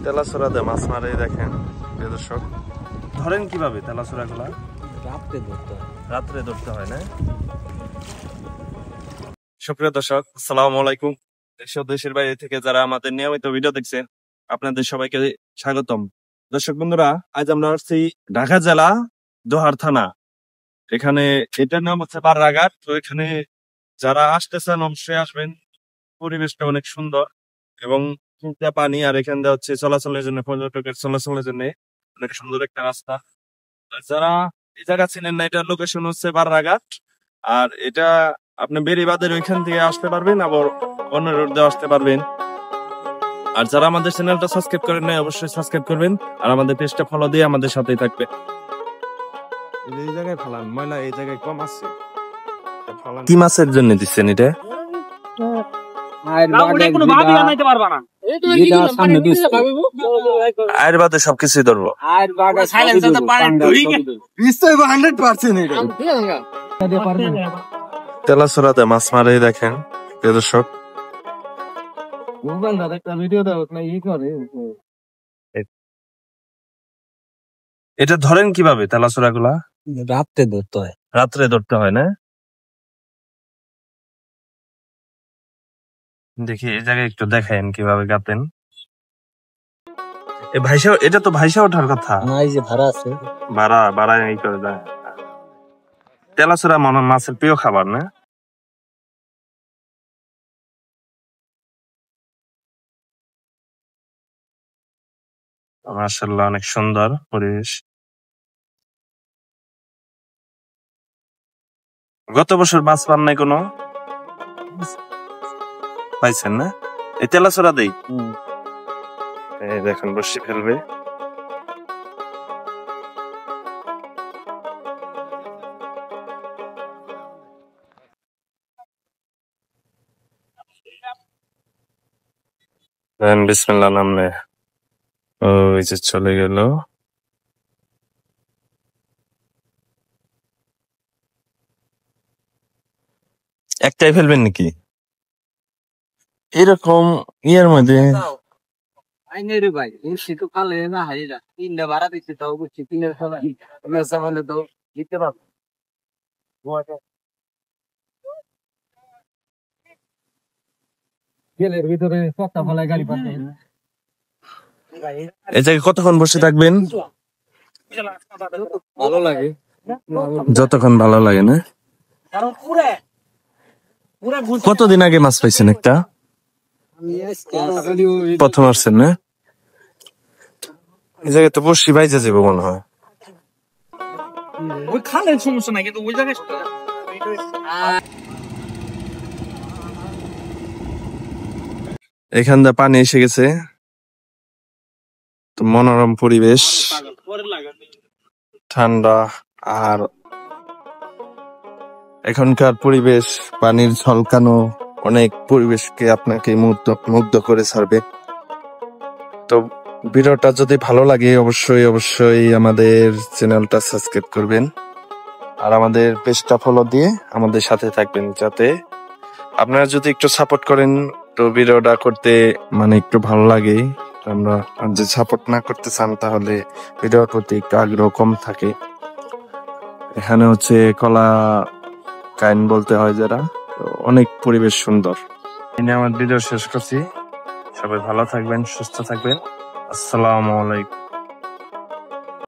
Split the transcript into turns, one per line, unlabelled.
তেলাছড়াতে মাছ মারে দেখেন দর্শক। ধরেন কিভাবে তেলাছড়া গুলা? রাত্রে ধরতে হয় না? সুপ্রিয় দর্শক, আসসালামু আলাইকুম। দেশ ও দেশের বাইরে থেকে যারা আমাদের নিয়মিত ভিডিও দেখছেন, আপনাদের সবাইকে স্বাগতম। দর্শক বন্ধুরা, আজ আমরা আসছি ঢাকা জেলা দোহার থানা। এখানে এটার নাম হচ্ছে বাররাঘাট। তো এখানে যারা আসতেছেন অবশ্যই আসবেন। পরিবেশটা অনেক সুন্দর এবং পানি, আর এখান দিয়ে হচ্ছে চলাচলের জন্য, পর্যটকের চলাচলের জন্য অনেক সুন্দর একটা রাস্তা। যারা এই জায়গা চিনেন না, এটার লোকেশন হচ্ছে বাররাঘাট। আর এটা আপনি বেরিবাদের ওইখান থেকে আসতে পারবেন, আবার অন্য রোড দিয়ে আসতে পারবেন। আর যারা আমাদের চ্যানেলটা সাবস্ক্রাইব করেন নাই, অবশ্যই সাবস্ক্রাইব করবেন আর আমাদের পেজটা ফলো দিয়ে আমাদের সাথেই থাকবে। এই জায়গায় ফালান ময়লা, এই জায়গায় কম আছে। কি মাছের জন্য দিচ্ছেন এটা? আয়ের বাদে সবকিছুই ধরবো। তেলাছড়াতে মাছ মারে দেখেন দর্শক। এটা ধরেন কিভাবে তেলাছড়া গুলা?
রাত্রে ধরতে হয়।
রাত্রে ধরতে হয় না? দেখি এই জায়গায় একটু দেখায়েন কিভাবে গাতেন। এটা তো ভাইসা ওঠার কথা।
ভাড়া আছে,
ভাড়া এই করে দেয়। তেলাছড়া মাছের প্রিয় খাবার না? মাশাআল্লাহ, অনেক সুন্দর পরিবেশ। গত বছর মাছ পান নাই কোনো? পাইছেন না? এই তেলাছড়া দেই দেখেন বসে ফেলবে। বিসমিল্লাহ নামে ওই যে চলে গেল। একটাই ফেলবেন নাকি এরকম ইয়ের মধ্যে? এই জায়গায় কতক্ষণ বসে থাকবেন?
ভালো লাগে,
যতক্ষণ ভালো লাগে না? কতদিন আগে মাছ পাইছেন একটা? প্রথম আসছেন না? এই জায়গায় তো বসি বাইজা যাবো মনে হয়।
ওই খালের সমস্যা নাই, কিন্তু ওই জায়গায়
এখান দিয়ে পানি এসে গেছে। তো মনোরম পরিবেশ, ঠান্ডা, আর এখনকার পরিবেশ পানির ঝলকানো অনেক পরিবেশকে আপনাকে মুগ্ধ করে ছাড়বে। তো ভিডিওটা যদি ভালো লাগে অবশ্যই আমাদের চ্যানেলটা সাবস্ক্রাইব করবেন আর আমাদের পেজটা ফলো দিয়ে আমাদের সাথে থাকবেন, যাতে আপনারা যদি একটু সাপোর্ট করেন তো ভিডিওটা করতে একটু ভালো লাগে। আমরা যদি সাপোর্ট না করতে চান তাহলে ভিডিওর প্রতি একটু আগ্রহ কম থাকে। এখানে হচ্ছে কলা কাইন বলতে হয় যারা, অনেক পরিবেশ সুন্দর। আমার ভিডিও শেষ করছি। সবাই ভালো থাকবেন, সুস্থ থাকবেন। আসসালামু আলাইকুম।